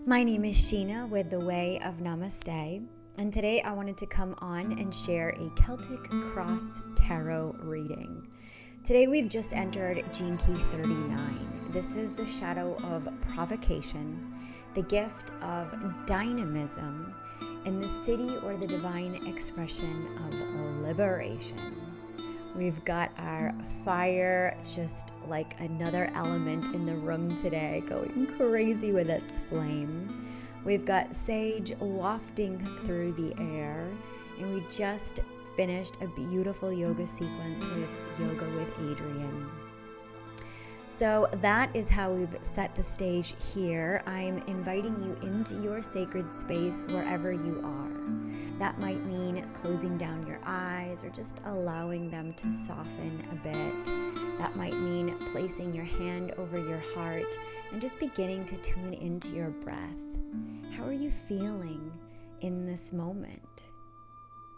My name is Sheena with the Way of Namaste, and today I wanted to come on and share a Celtic Cross tarot reading. Today we've just entered Gene Key 39. This is the shadow of provocation, the gift of dynamism, and the city or the divine expression of liberation. We've got our fire, just like another element in the room today, going crazy with its flame. We've got sage wafting through the air, and we just finished a beautiful yoga sequence with Yoga with Adrian. So that is how we've set the stage here. I'm inviting you into your sacred space wherever you are. That might mean closing down your eyes or just allowing them to soften a bit. That might mean placing your hand over your heart and just beginning to tune into your breath. How are you feeling in this moment?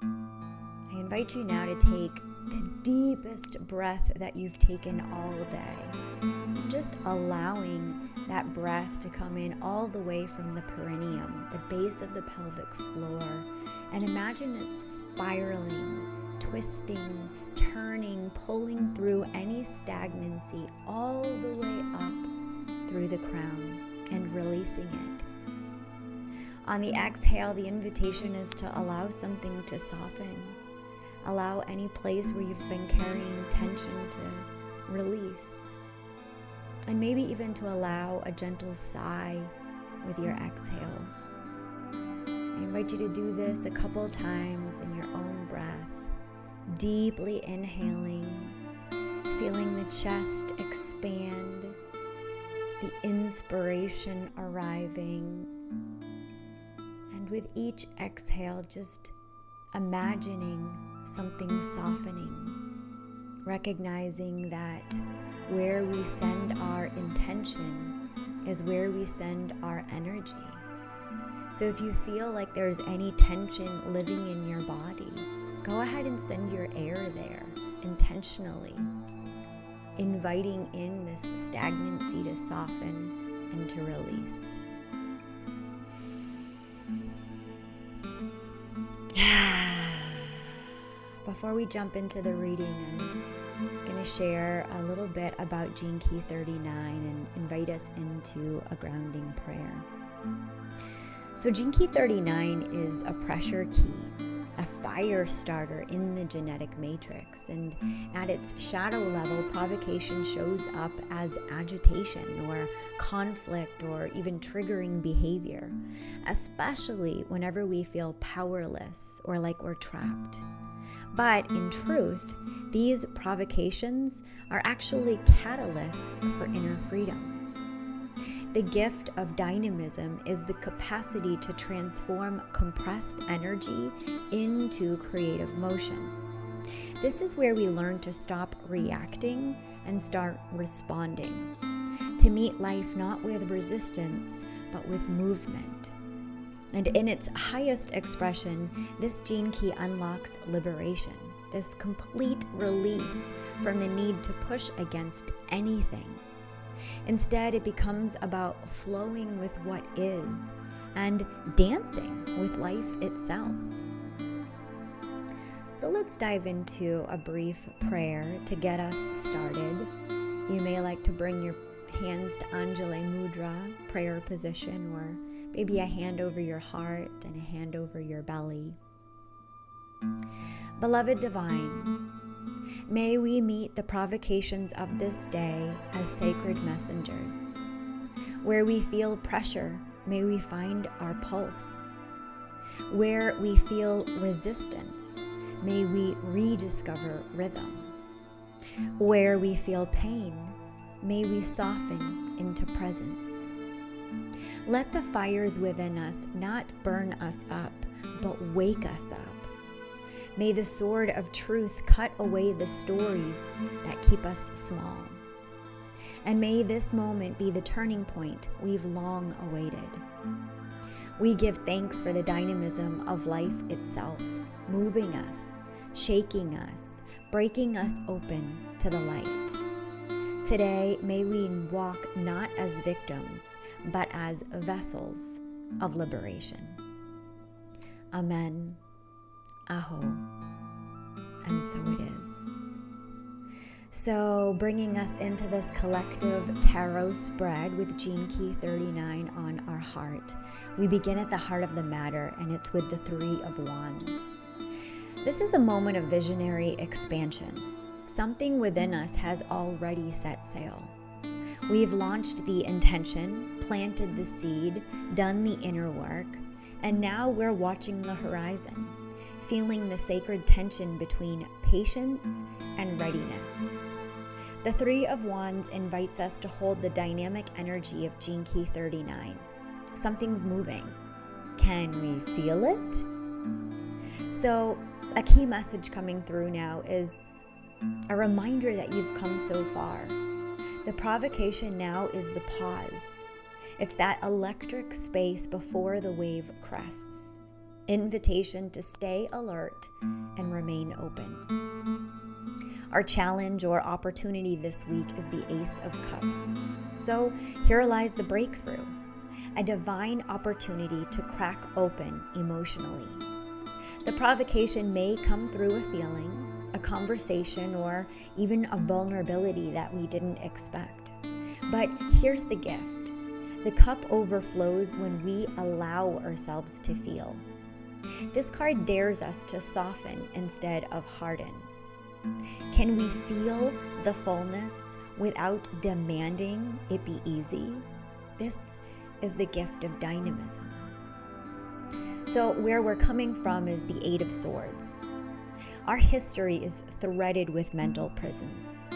I invite you now to take the deepest breath that you've taken all day. Just allowing that breath to come in all the way from the perineum, the base of the pelvic floor, and imagine it spiraling, twisting, turning, pulling through any stagnancy all the way up through the crown and releasing it. On the exhale, the invitation is to allow something to soften. Allow any place where you've been carrying tension to release. And maybe even to allow a gentle sigh with your exhales. I invite you to do this a couple times in your own breath. Deeply inhaling, feeling the chest expand, the inspiration arriving. And with each exhale, just imagining something softening, recognizing that where we send our intention is where we send our energy. So if you feel like there's any tension living in your body, go ahead and send your air there intentionally, inviting in this stagnancy to soften and to release. Before we jump into the reading, I'm going to share a little bit about Gene Key 39 and invite us into a grounding prayer. So Gene Key 39 is a pressure key, a fire starter in the genetic matrix, and at its shadow level, provocation shows up as agitation or conflict or even triggering behavior, especially whenever we feel powerless or like we're trapped. But in truth, these provocations are actually catalysts for inner freedom. The gift of dynamism is the capacity to transform compressed energy into creative motion. This is where we learn to stop reacting and start responding, to meet life not with resistance, but with movement. And in its highest expression, this gene key unlocks liberation, this complete release from the need to push against anything. Instead, it becomes about flowing with what is and dancing with life itself. So let's dive into a brief prayer to get us started. You may like to bring your hands to Anjali Mudra, prayer position, or maybe a hand over your heart and a hand over your belly. Beloved Divine, may we meet the provocations of this day as sacred messengers. Where we feel pressure, may we find our pulse. Where we feel resistance, may we rediscover rhythm. Where we feel pain, may we soften into presence. Let the fires within us not burn us up, but wake us up. May the sword of truth cut away the stories that keep us small. And may this moment be the turning point we've long awaited. We give thanks for the dynamism of life itself, moving us, shaking us, breaking us open to the light. Today, may we walk not as victims, but as vessels of liberation. Amen. Aho. And so it is. So, bringing us into this collective tarot spread with Gene Key 39 on our heart, we begin at the heart of the matter, and it's with the Three of Wands. This is a moment of visionary expansion. Something within us has already set sail. We've launched the intention, planted the seed, done the inner work, and now we're watching the horizon, feeling the sacred tension between patience and readiness. The Three of Wands invites us to hold the dynamic energy of Gene Key 39. Something's moving. Can we feel it? So, a key message coming through now is a reminder that you've come so far. The provocation now is the pause. It's that electric space before the wave crests. Invitation to stay alert and remain open. Our challenge or opportunity this week is the Ace of Cups. So here lies the breakthrough, a divine opportunity to crack open emotionally. The provocation may come through a feeling, a conversation, or even a vulnerability that we didn't expect. But here's the gift. The cup overflows when we allow ourselves to feel. This card dares us to soften instead of harden. Can we feel the fullness without demanding it be easy? This is the gift of dynamism. So where we're coming from is the Eight of Swords. Our history is threaded with mental prisons.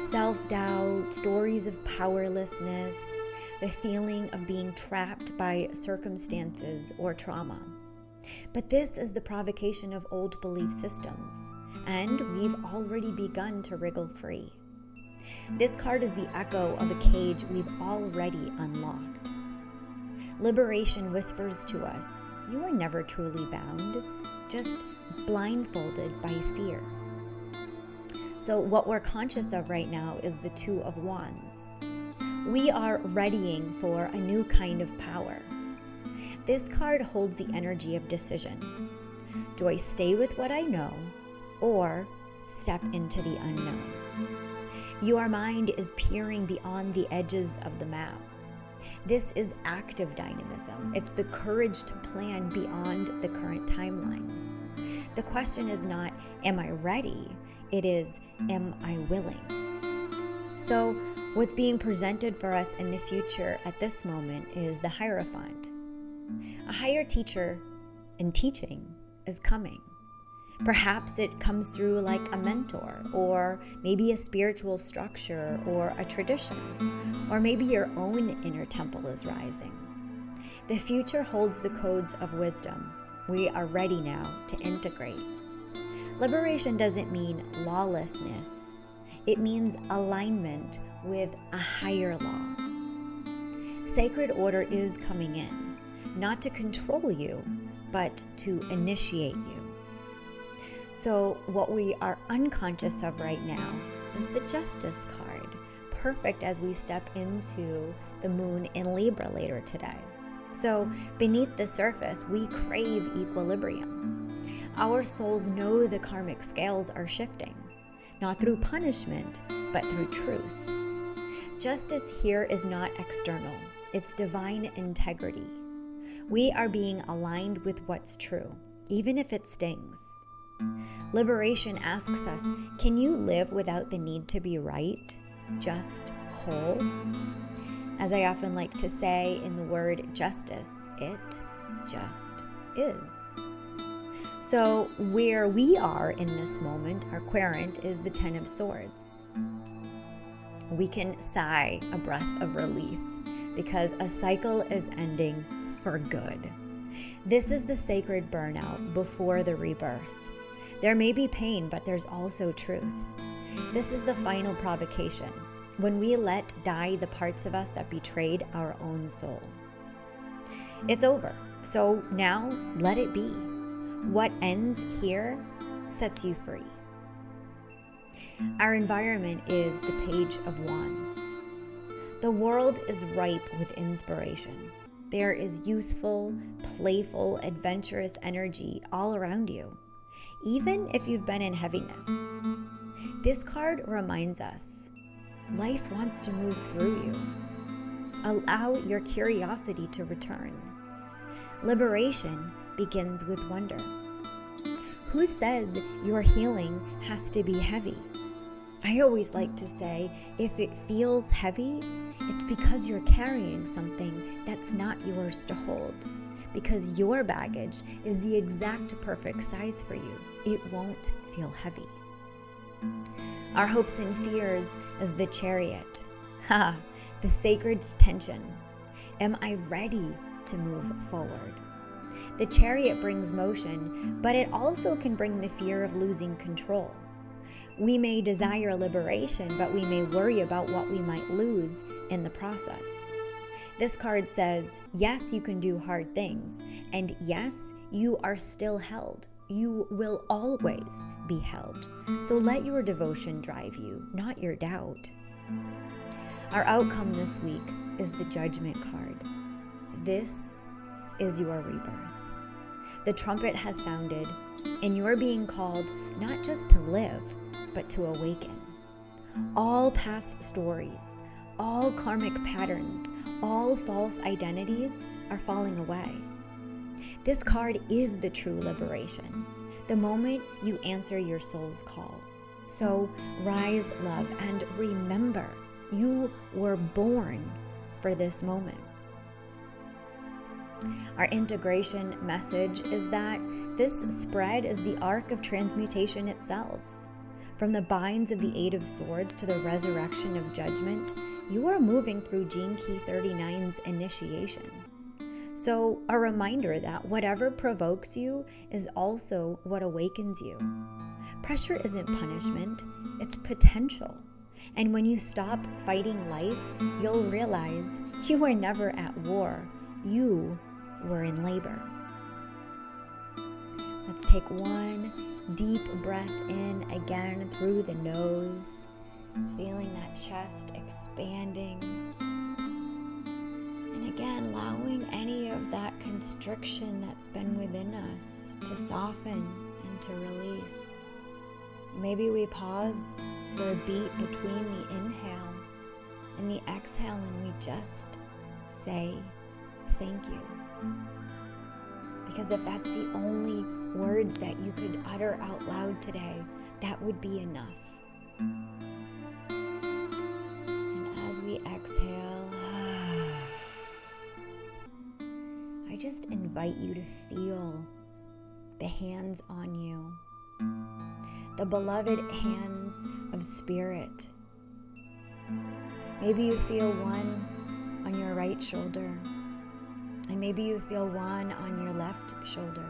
Self-doubt, stories of powerlessness, the feeling of being trapped by circumstances or trauma. But this is the provocation of old belief systems, and we've already begun to wriggle free. This card is the echo of a cage we've already unlocked. Liberation whispers to us, you are never truly bound, just blindfolded by fear. So what we're conscious of right now is the Two of Wands. We are readying for a new kind of power. This card holds the energy of decision. Do I stay with what I know or step into the unknown? Your mind is peering beyond the edges of the map. This is active dynamism. It's the courage to plan beyond the current timeline. The question is not, am I ready? It is, am I willing? So what's being presented for us in the future at this moment is the Hierophant. A higher teacher in teaching is coming. Perhaps it comes through like a mentor, or maybe a spiritual structure or a tradition, or maybe your own inner temple is rising. The future holds the codes of wisdom. We are ready now to integrate. Liberation doesn't mean lawlessness. It means alignment with a higher law. Sacred order is coming in, not to control you, but to initiate you. So what we are unconscious of right now is the Justice card, perfect as we step into the moon in Libra later today. So beneath the surface, we crave equilibrium. Our souls know the karmic scales are shifting, not through punishment, but through truth. Justice here is not external, it's divine integrity. We are being aligned with what's true, even if it stings. Liberation asks us, can you live without the need to be right, just whole? As I often like to say in the word justice, it just is. So where we are in this moment, our querent is the Ten of Swords. We can sigh a breath of relief because a cycle is ending for good. This is the sacred burnout before the rebirth. There may be pain, but there's also truth. This is the final provocation, when we let die the parts of us that betrayed our own soul. It's over, so now let it be. What ends here sets you free. Our environment is the Page of Wands. The world is ripe with inspiration. There is youthful, playful, adventurous energy all around you, even if you've been in heaviness. This card reminds us, life wants to move through you. Allow your curiosity to return. Liberation begins with wonder. Who says your healing has to be heavy? I always like to say, if it feels heavy, it's because you're carrying something that's not yours to hold. Because your baggage is the exact perfect size for you. It won't feel heavy. Our hopes and fears is the Chariot. The sacred tension. Am I ready to move forward? The Chariot brings motion, but it also can bring the fear of losing control. We may desire liberation, but we may worry about what we might lose in the process. This card says, yes, you can do hard things, and yes, you are still held. You will always be held. So let your devotion drive you, not your doubt. Our outcome this week is the Judgment card. This is your rebirth. The trumpet has sounded, and you're being called not just to live, but to awaken. All past stories, all karmic patterns, all false identities are falling away. This card is the true liberation, the moment you answer your soul's call. So rise, love, and remember, you were born for this moment. Our integration message is that this spread is the arc of transmutation itself. From the binds of the Eight of Swords to the resurrection of judgment, you are moving through Gene Key 39's initiation. So a reminder that whatever provokes you is also what awakens you. Pressure isn't punishment, it's potential. And when you stop fighting life, you'll realize you were never at war. You were in labor. Let's take one deep breath in again through the nose, feeling that chest expanding. And again, allowing any of that constriction that's been within us to soften and to release. Maybe we pause for a beat between the inhale and the exhale, and we just say thank you. Because if that's the only words that you could utter out loud today, that would be enough. And as we exhale, I just invite you to feel the hands on you, the beloved hands of spirit. Maybe you feel one on your right shoulder, and maybe you feel one on your left shoulder.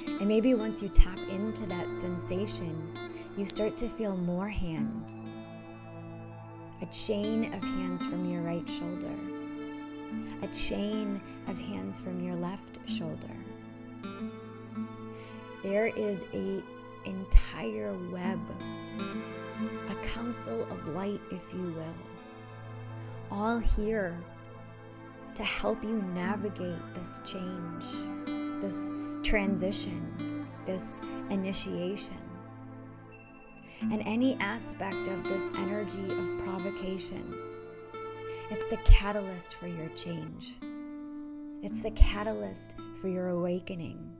And maybe once you tap into that sensation, you start to feel more hands. A chain of hands from your right shoulder. A chain of hands from your left shoulder. There is an entire web, a council of light, if you will, all here to help you navigate this change, this transition, this initiation. And any aspect of this energy of provocation, it's the catalyst for your change. It's the catalyst for your awakening.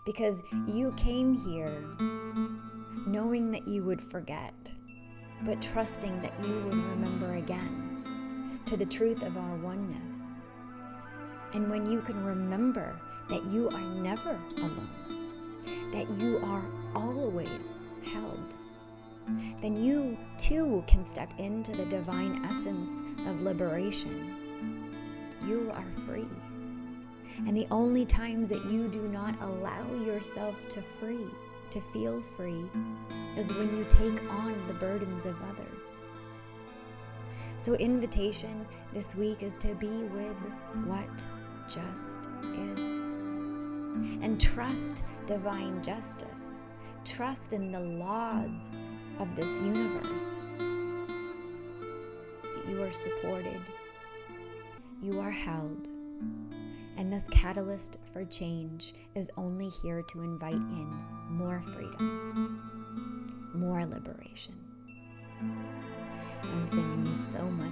Because you came here knowing that you would forget, but trusting that you would remember again to the truth of our oneness. And when you can remember that you are never alone, that you are always held, then you too can step into the divine essence of liberation. You are free. And the only times that you do not allow yourself to feel free, is when you take on the burdens of others. So invitation this week is to be with what just is. And trust divine justice. trust in the laws of this universe. That you are supported, you are held, and this catalyst for change is only here to invite in more freedom, more liberation. I'm sending you so much